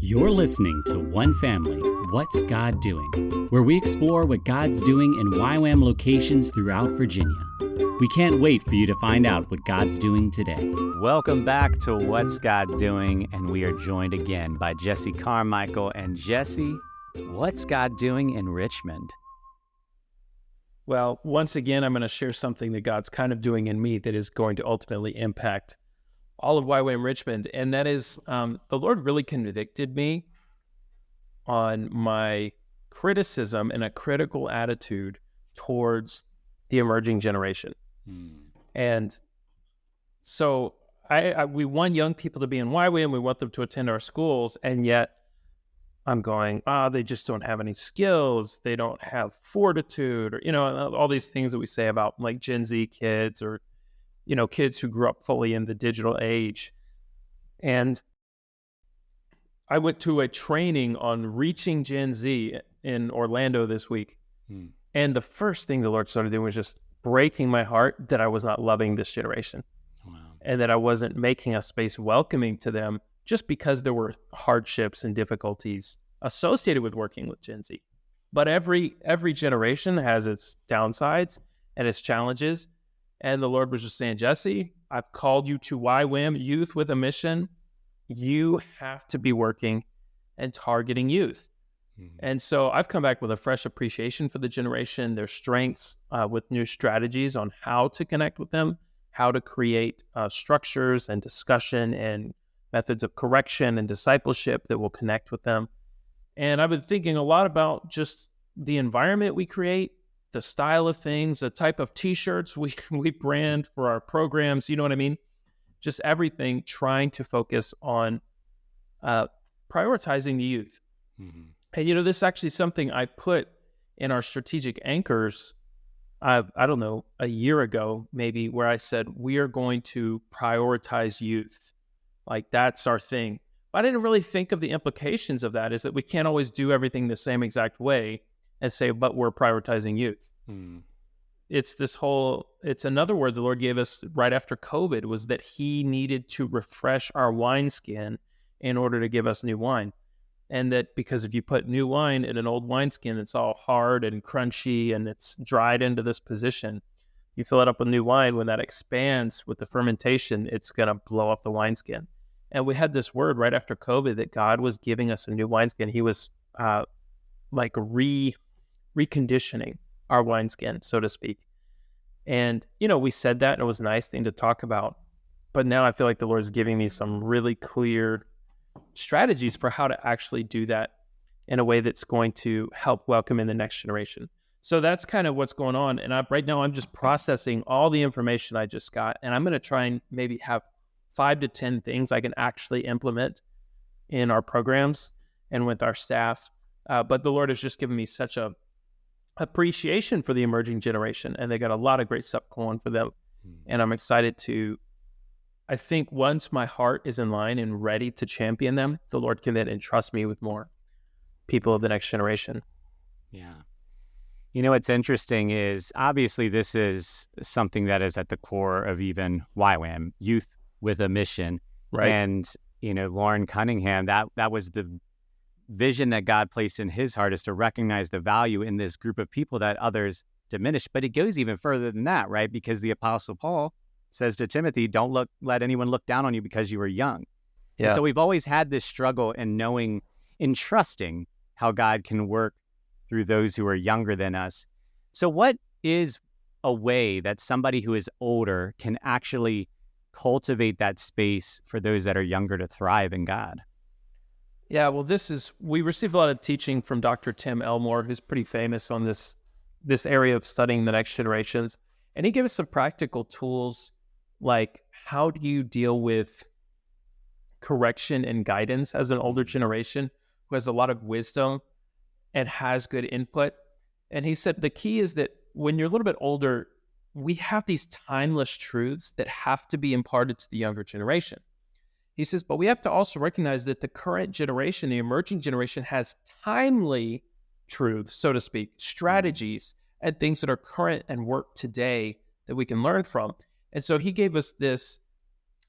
You're listening to One Family, What's God Doing? Where we explore what God's doing in YWAM locations throughout Virginia. We can't wait for you to find out what God's doing today. Welcome back to What's God Doing? And we are joined again by Jesse Carmichael. And Jesse, what's God doing in Richmond? Well, once again, I'm going to share something that God's kind of doing in me that is going to ultimately impact all of YWAM Richmond. And that is, the Lord really convicted me on my criticism and a critical attitude towards the emerging generation. And so we want young people to be in YWAM. We want them to attend our schools. And yet I'm going, they just don't have any skills. They don't have fortitude, or, all these things that we say about like Gen Z kids or, kids who grew up fully in the digital age. And I went to a training on reaching Gen Z in Orlando this week. And the first thing the Lord started doing was just breaking my heart that I was not loving this generation. Wow. And that I wasn't making a space welcoming to them just because there were hardships and difficulties associated with working with Gen Z. But every generation has its downsides and its challenges. And the Lord was just saying, Jesse, I've called you to YWAM, youth with a mission. You have to be working and targeting youth. And so I've come back with a fresh appreciation for the generation, their strengths, with new strategies on how to connect with them, how to create structures and discussion and methods of correction and discipleship that will connect with them. And I've been thinking a lot about just the environment we create, the style of things, the type of t-shirts we brand for our programs, you know what I mean? Just everything trying to focus on prioritizing the youth. And, this is actually something I put in our strategic anchors, I don't know, a year ago, maybe, where I said, we are going to prioritize youth. Like, that's our thing. But I didn't really think of the implications of that, is that we can't always do everything the same exact way and say, but we're prioritizing youth. It's another word the Lord gave us right after COVID, was that he needed to refresh our wineskin in order to give us new wine. And that because if you put new wine in an old wineskin, it's all hard and crunchy and it's dried into this position. You fill it up with new wine, when that expands with the fermentation, it's going to blow up the wineskin. And we had this word right after COVID that God was giving us a new wineskin. He was reconditioning our wineskin, so to speak. And, we said that and it was a nice thing to talk about. But now I feel like the Lord is giving me some really clear strategies for how to actually do that in a way that's going to help welcome in the next generation. So that's kind of what's going on. And right now I'm just processing all the information I just got. And I'm going to try and maybe have 5 to 10 things I can actually implement in our programs and with our staff. But the Lord has just given me such a appreciation for the emerging generation, and they got a lot of great stuff going for them. And I'm excited I think once my heart is in line and ready to champion them, the Lord can then entrust me with more people of the next generation. Yeah. What's interesting is obviously this is something that is at the core of even YWAM, youth with a mission. Right. And, Lauren Cunningham, that was the vision that God placed in his heart, is to recognize the value in this group of people that others diminish. But it goes even further than that, right? Because the Apostle Paul says to Timothy, don't let anyone look down on you because you were young. Yeah. So we've always had this struggle in trusting how God can work through those who are younger than us. So what is a way that somebody who is older can actually cultivate that space for those that are younger to thrive in God? Yeah, well, we received a lot of teaching from Dr. Tim Elmore, who's pretty famous on this area of studying the next generations. And he gave us some practical tools, like how do you deal with correction and guidance as an older generation who has a lot of wisdom and has good input. And he said the key is that when you're a little bit older, we have these timeless truths that have to be imparted to the younger generation. He says, but we have to also recognize that the current generation, the emerging generation, has timely truths, so to speak, strategies and things that are current and work today that we can learn from. And so he gave us this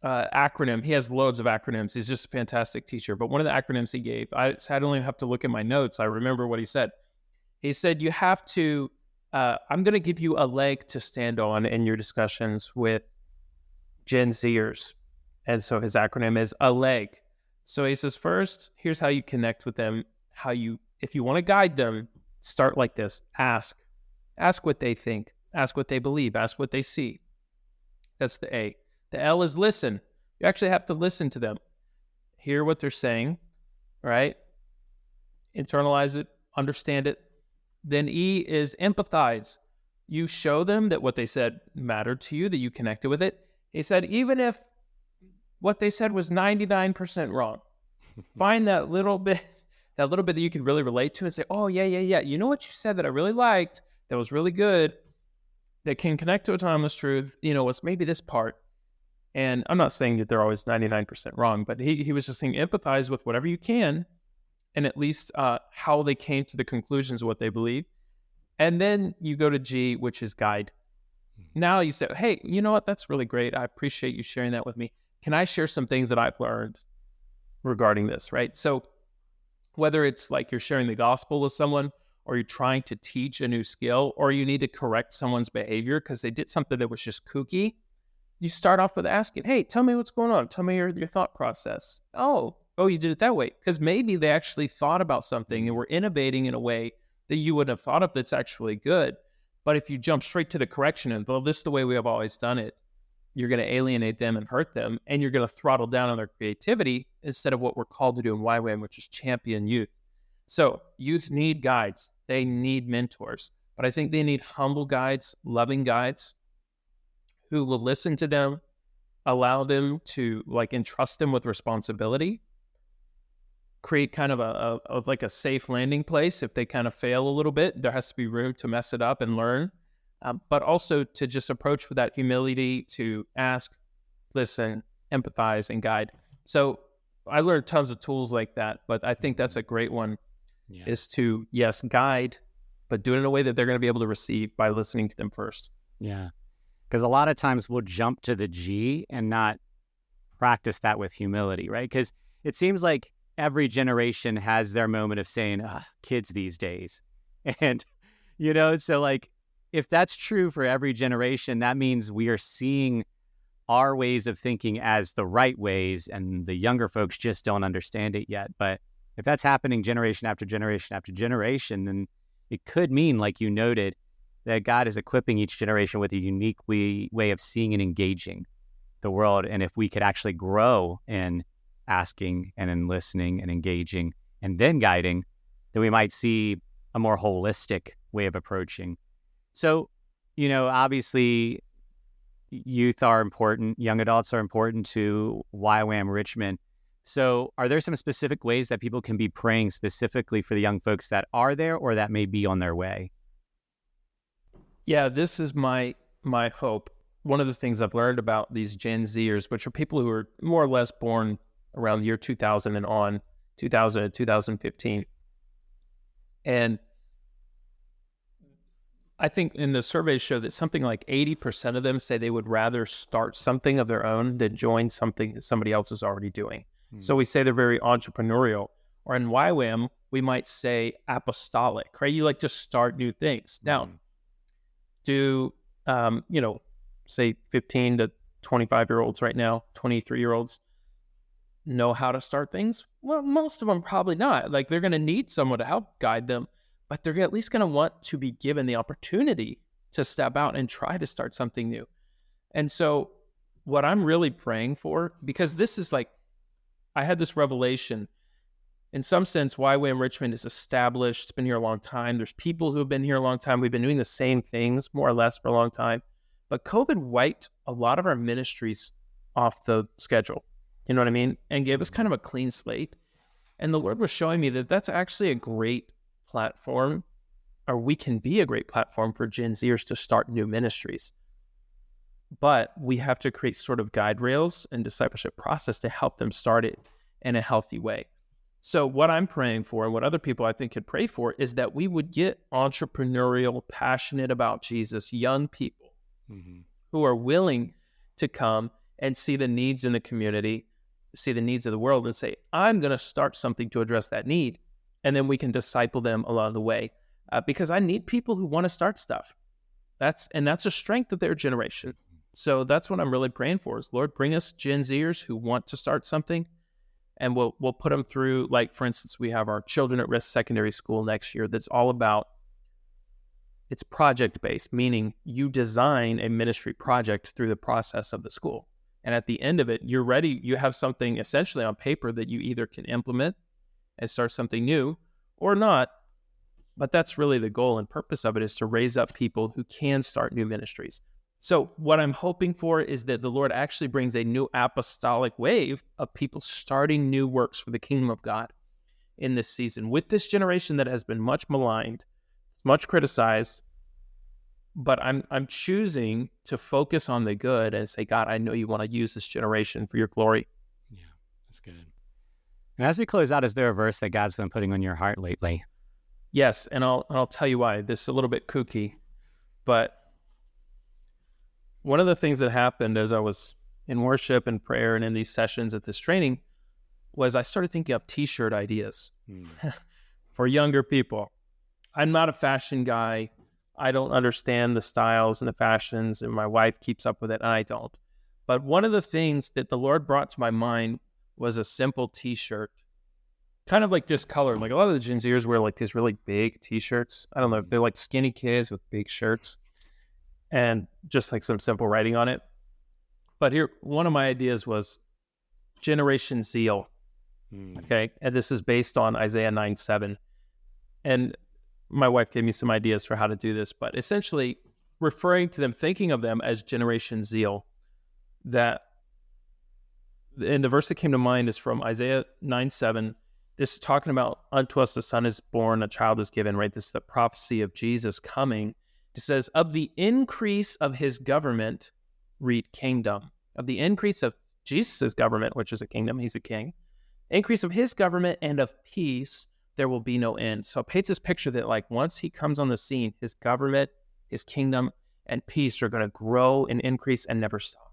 acronym. He has loads of acronyms. He's just a fantastic teacher. But one of the acronyms he gave, I only have to look at my notes. I remember what he said. He said, you have to, I'm going to give you a leg to stand on in your discussions with Gen Zers. And so his acronym is a leg. So he says, first, here's how you connect with them. If you want to guide them, start like this. Ask what they think. Ask what they believe. Ask what they see. That's the A. The L is listen. You actually have to listen to them. Hear what they're saying, right? Internalize it, understand it. Then E is empathize. You show them that what they said mattered to you, that you connected with it. He said, even if what they said was 99% wrong, find that little bit that you can really relate to and say, oh, yeah. You know what you said that I really liked, that was really good, that can connect to autonomous truth, was maybe this part. And I'm not saying that they're always 99% wrong, but he was just saying empathize with whatever you can, and at least how they came to the conclusions of what they believe. And then you go to G, which is guide. Now you say, hey, you know what? That's really great. I appreciate you sharing that with me. Can I share some things that I've learned regarding this, right? So whether it's like you're sharing the gospel with someone, or you're trying to teach a new skill, or you need to correct someone's behavior because they did something that was just kooky, you start off with asking, hey, tell me what's going on. Tell me your thought process. Oh, you did it that way. Because maybe they actually thought about something and were innovating in a way that you wouldn't have thought of that's actually good. But if you jump straight to the correction and, well, this is the way we have always done it, you're going to alienate them and hurt them, and you're going to throttle down on their creativity instead of what we're called to do in YWAM, which is champion youth. So youth need guides. They need mentors. But I think they need humble guides, loving guides who will listen to them, allow them to entrust them with responsibility, create kind of a safe landing place. If they kind of fail a little bit, there has to be room to mess it up and learn, but also to just approach with that humility to ask, listen, empathize, and guide. So I learned tons of tools like that, but I think that's a great one, is to, yes, guide, but do it in a way that they're going to be able to receive by listening to them first. Yeah. Because a lot of times we'll jump to the G and not practice that with humility, right? Because it seems like every generation has their moment of saying, kids these days. And, so if that's true for every generation, that means we are seeing our ways of thinking as the right ways, and the younger folks just don't understand it yet. But if that's happening generation after generation after generation, then it could mean, like you noted, that God is equipping each generation with a unique way of seeing and engaging the world. And if we could actually grow in asking and in listening and engaging and then guiding, then we might see a more holistic way of approaching. So, obviously youth are important, young adults are important to YWAM Richmond. So are there some specific ways that people can be praying specifically for the young folks that are there or that may be on their way? Yeah, this is my hope. One of the things I've learned about these Gen Zers, which are people who are more or less born around the year 2000 and on, 2000 to 2015. And I think in the surveys show that something like 80% of them say they would rather start something of their own than join something that somebody else is already doing. So we say they're very entrepreneurial. Or in YWAM, we might say apostolic, right? You like to start new things. Now, do, say 15 to 25-year-olds right now, 23-year-olds, know how to start things? Well, most of them probably not. They're going to need someone to help guide them, but they're at least going to want to be given the opportunity to step out and try to start something new. And so what I'm really praying for, because this is I had this revelation. In some sense, YWAM Richmond is established. It's been here a long time. There's people who have been here a long time. We've been doing the same things, more or less, for a long time. But COVID wiped a lot of our ministries off the schedule, you know what I mean? And gave us kind of a clean slate. And the Lord was showing me that that's actually a great platform, or we can be a great platform for Gen Zers to start new ministries. But we have to create sort of guide rails and discipleship process to help them start it in a healthy way. So what I'm praying for, and what other people I think could pray for, is that we would get entrepreneurial, passionate about Jesus, young people who are willing to come and see the needs in the community, see the needs of the world, and say, I'm going to start something to address that need. And then we can disciple them along the way. Because I need people who want to start stuff. That's a strength of their generation. So that's what I'm really praying for is, Lord, bring us Gen Zers who want to start something. And we'll put them through, like, for instance, we have our Children at Risk Secondary School next year that's all about, it's project-based, meaning you design a ministry project through the process of the school. And at the end of it, you're ready. You have something essentially on paper that you either can implement and start something new or not. But that's really the goal and purpose of it, is to raise up people who can start new ministries. So what I'm hoping for is that the Lord actually brings a new apostolic wave of people starting new works for the kingdom of God in this season with this generation that has been much maligned, much criticized. But I'm choosing to focus on the good and say, God, I know you want to use this generation for your glory. Yeah, that's good. And as we close out, is there a verse that God's been putting on your heart lately? Yes, and I'll tell you why. This is a little bit kooky, but one of the things that happened as I was in worship and prayer and in these sessions at this training was I started thinking of T-shirt ideas for younger people. I'm not a fashion guy. I don't understand the styles and the fashions, and my wife keeps up with it, and I don't. But one of the things that the Lord brought to my mind was a simple T-shirt, kind of like this color. Like a lot of the Gen Zers wear like these really big T-shirts. I don't know if they're like skinny kids with big shirts and just like some simple writing on it. But here, one of my ideas was Generation Zeal. Okay. And this is based on Isaiah 9:7. And my wife gave me some ideas for how to do this, but essentially referring to them, thinking of them as Generation Zeal. That, and the verse that came to mind is from Isaiah 9:7. This is talking about, unto us a son is born, a child is given, right? This is the prophecy of Jesus coming. It says, of the increase of his government, read kingdom. Of the increase of Jesus' government, which is a kingdom, he's a king. Increase of his government and of peace, there will be no end. So it paints this picture that like once he comes on the scene, his government, his kingdom, and peace are going to grow and increase and never stop.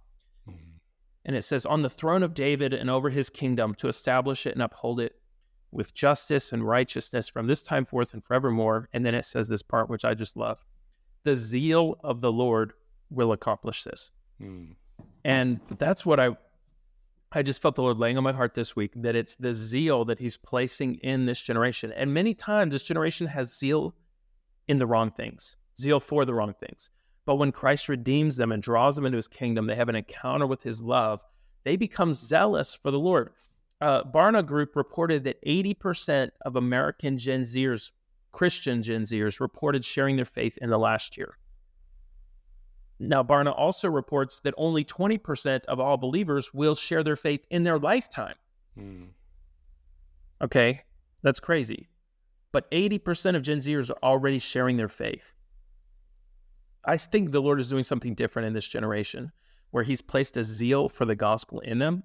And it says, on the throne of David and over his kingdom, to establish it and uphold it with justice and righteousness from this time forth and forevermore. And then it says this part, which I just love. The zeal of the Lord will accomplish this. And that's what I just felt the Lord laying on my heart this week, that it's the zeal that he's placing in this generation. And many times this generation has zeal in the wrong things, zeal for the wrong things. But when Christ redeems them and draws them into his kingdom, they have an encounter with his love, they become zealous for the Lord. Barna Group reported that 80% of American Gen Zers, Christian Gen Zers, reported sharing their faith in the last year. Now, Barna also reports that only 20% of all believers will share their faith in their lifetime. Okay, that's crazy. But 80% of Gen Zers are already sharing their faith. I think the Lord is doing something different in this generation, where he's placed a zeal for the gospel in them.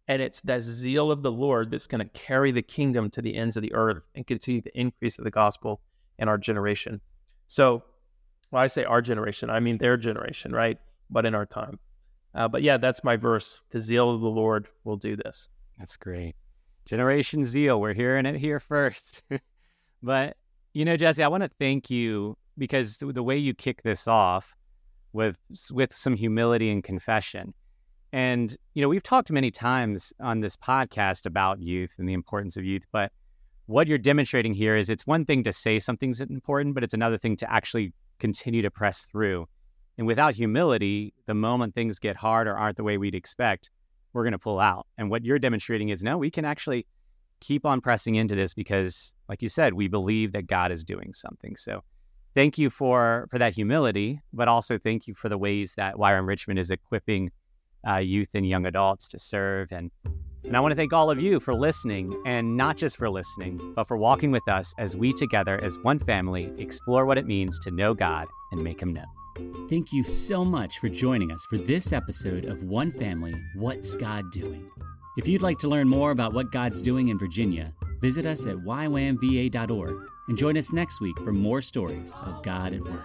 And it's that zeal of the Lord that's going to carry the kingdom to the ends of the earth and continue the increase of the gospel in our generation. So, well, I say our generation, I mean their generation, right? But in our time. But yeah, that's my verse. The zeal of the Lord will do this. That's great. Generation Zeal, we're hearing it here first. But, you know, Jesse, I want to thank you because the way you kick this off with some humility and confession. And, you know, we've talked many times on this podcast about youth and the importance of youth, but what you're demonstrating here is it's one thing to say something's important, but it's another thing to actually continue to press through. And without humility, the moment things get hard or aren't the way we'd expect, we're going to pull out. And what you're demonstrating is, no, we can actually keep on pressing into this because, like you said, we believe that God is doing something. So thank you for that humility, but also thank you for the ways that YWAM Richmond is equipping youth and young adults to serve. And I want to thank all of you for listening, and not just for listening, but for walking with us as we together as one family explore what it means to know God and make him known. Thank you so much for joining us for this episode of One Family, What's God Doing? If you'd like to learn more about what God's doing in Virginia, visit us at ywamva.org and join us next week for more stories of God at work.